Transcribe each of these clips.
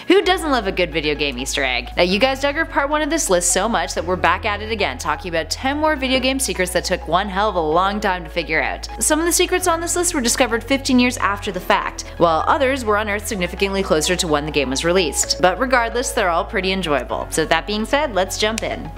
Who doesn't love a good video game Easter egg? Now you guys dug our part 1 of this list so much that we're back at it again, talking about 10 more video game secrets that took one hell of a long time to figure out. Some of the secrets on this list were discovered 15 years after the fact, while others were unearthed significantly closer to when the game was released. But regardless, they're all pretty enjoyable. So with that being said, let's jump in.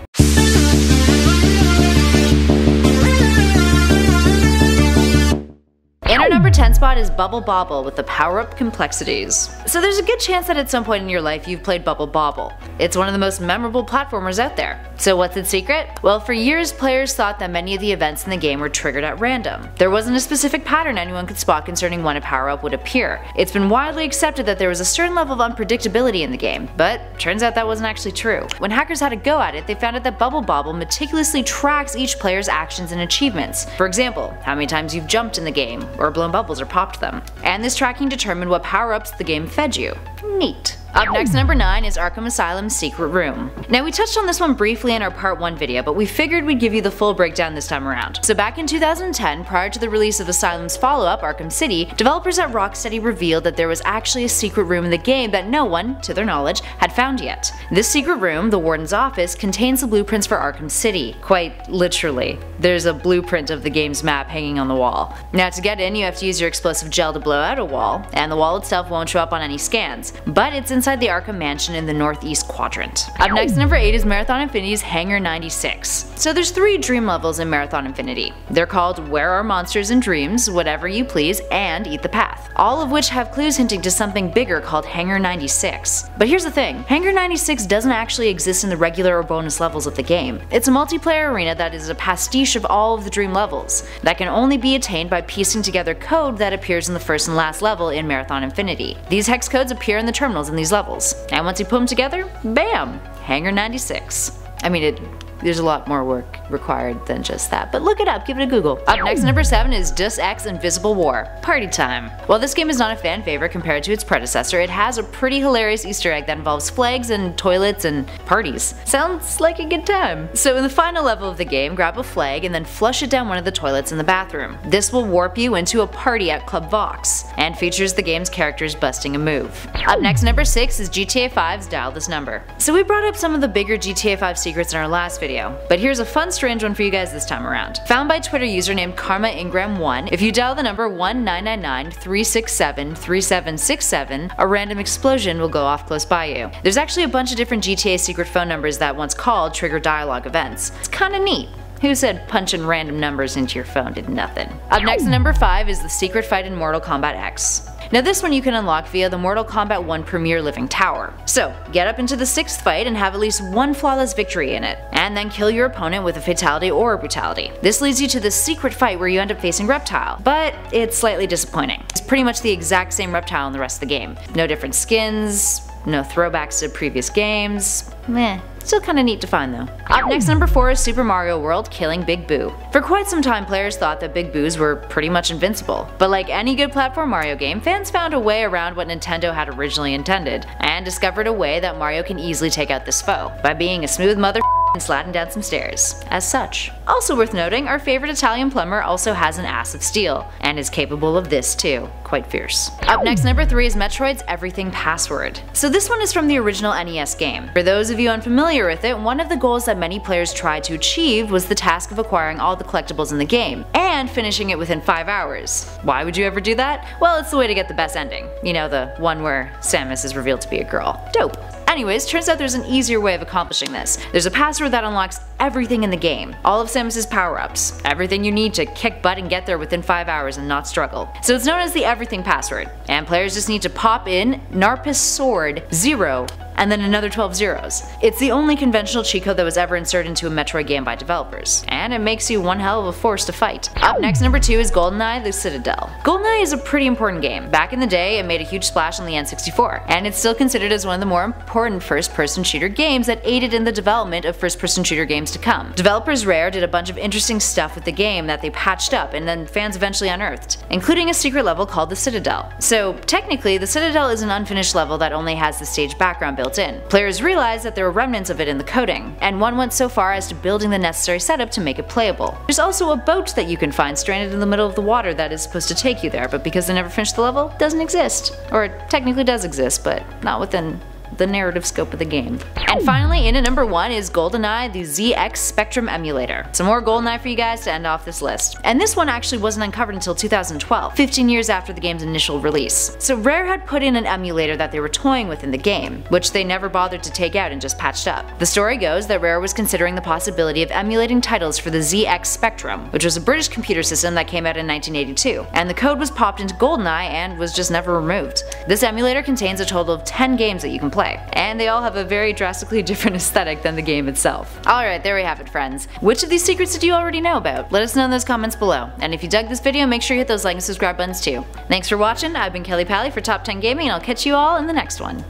In our number 10 spot is Bubble Bobble with the power-up complexities. So there's a good chance that at some point in your life you've played Bubble Bobble. It's one of the most memorable platformers out there. So what's its secret? Well, for years players thought that many of the events in the game were triggered at random. There wasn't a specific pattern anyone could spot concerning when a power-up would appear. It's been widely accepted that there was a certain level of unpredictability in the game, but turns out that wasn't actually true. When hackers had a go at it, they found out that Bubble Bobble meticulously tracks each player's actions and achievements. For example, how many times you've jumped in the game, or blown bubbles or popped them. And this tracking determined what power-ups the game fed you. Neat. Up next, number 9 is Arkham Asylum's Secret Room. Now we touched on this one briefly in our part 1 video, but we figured we'd give you the full breakdown this time around. So back in 2010, prior to the release of Asylum's follow-up, Arkham City, developers at Rocksteady revealed that there was actually a secret room in the game that no one, to their knowledge, had found yet. This secret room, the Warden's office, contains the blueprints for Arkham City. Quite literally. There's a blueprint of the game's map hanging on the wall. Now to get in, you have to use your explosive gel to blow out a wall, and the wall itself won't show up on any scans, but it's inside the Arkham Mansion in the northeast quadrant. Up next, number 8 is Marathon Infinity's Hangar 96. So there's 3 dream levels in Marathon Infinity. They're called Where Are Monsters and Dreams, Whatever You Please, and Eat the Path, all of which have clues hinting to something bigger called Hangar 96. But here's the thing, Hangar 96 doesn't actually exist in the regular or bonus levels of the game. It's a multiplayer arena that is a pastiche of all of the dream levels, that can only be attained by piecing together code that appears in the first and last level in Marathon Infinity. These hex codes appear in the terminals in these levels, and once you put them together, bam! Hangar 96. I mean, there's a lot more work required than just that, but look it up, give it a Google. Up next, number 7 is Deus Ex Invisible War. Party time. While this game is not a fan favorite compared to its predecessor, it has a pretty hilarious Easter egg that involves flags and toilets and parties. Sounds like a good time. So in the final level of the game, grab a flag and then flush it down one of the toilets in the bathroom. This will warp you into a party at Club Vox, and features the game's characters busting a move. Up next, number 6 is GTA 5's Dial This Number. So we brought up some of the bigger GTA 5 secrets in our last video, but here's a fun strange one for you guys this time around. Found by Twitter user named Karma Ingram 1, if you dial the number 1-999-367-3767, a random explosion will go off close by you. There's actually a bunch of different GTA secret phone numbers that once called trigger dialogue events. It's kinda neat. Who said punching random numbers into your phone did nothing? Up next, number 5 is the secret fight in Mortal Kombat X. Now this one you can unlock via the Mortal Kombat 1 Premier Living Tower. So, get up into the 6th fight and have at least one flawless victory in it, and then kill your opponent with a fatality or a brutality. This leads you to the secret fight where you end up facing Reptile, but it's slightly disappointing. It's pretty much the exact same Reptile in the rest of the game. No different skins, no throwbacks to previous games, meh. Still kinda neat to find though. Up next, number 4 is Super Mario World Killing Big Boo. For quite some time players thought that Big Boos were pretty much invincible, but like any good platform Mario game, fans found a way around what Nintendo had originally intended, and discovered a way that Mario can easily take out this foe, by being a smooth mother and sliding down some stairs, as such. Also worth noting, our favorite Italian plumber also has an ass of steel, and is capable of this too. Quite fierce. Up next, number 3 is Metroid's Everything Password. So this one is from the original NES game. For those of you unfamiliar with it, one of the goals that many players tried to achieve was the task of acquiring all the collectibles in the game, and finishing it within 5 hours. Why would you ever do that? Well, it's the way to get the best ending. You know, the one where Samus is revealed to be a girl. Dope. Anyways, turns out there's an easier way of accomplishing this. There's a password that unlocks everything in the game. All of Samus's power-ups. Everything you need to kick butt and get there within 5 hours and not struggle. So it's known as the Everything Password, and players just need to pop in Narpus Sword 0 and then another 12 zeros. It's the only conventional cheat code that was ever inserted into a Metroid game by developers, and it makes you one hell of a force to fight. Up next, number 2 is GoldenEye: The Citadel. GoldenEye is a pretty important game. Back in the day, it made a huge splash on the N64, and it's still considered as one of the more important first-person shooter games that aided in the development of first-person shooter games to come. Developers Rare did a bunch of interesting stuff with the game that they patched up and then fans eventually unearthed, including a secret level called the Citadel. So technically, the Citadel is an unfinished level that only has the stage background built in. Players realized that there were remnants of it in the coding, and one went so far as to building the necessary setup to make it playable. There's also a boat that you can find stranded in the middle of the water that is supposed to take you there, but because they never finished the level, it doesn't exist. Or it technically does exist, but not within the narrative scope of the game. And finally, in at number 1 is GoldenEye, the ZX Spectrum emulator. Some more GoldenEye for you guys to end off this list. And this one actually wasn't uncovered until 2012, 15 years after the game's initial release. So Rare had put in an emulator that they were toying with in the game, which they never bothered to take out and just patched up. The story goes that Rare was considering the possibility of emulating titles for the ZX Spectrum, which was a British computer system that came out in 1982, and the code was popped into GoldenEye and was just never removed. This emulator contains a total of 10 games that you can play, and they all have a very drastically different aesthetic than the game itself. Alright, there we have it, friends. Which of these secrets did you already know about? Let us know in those comments below, and if you dug this video, make sure you hit those like and subscribe buttons too. Thanks for watching, I've been Kelly Pally for Top 10 Gaming, and I'll catch you all in the next one.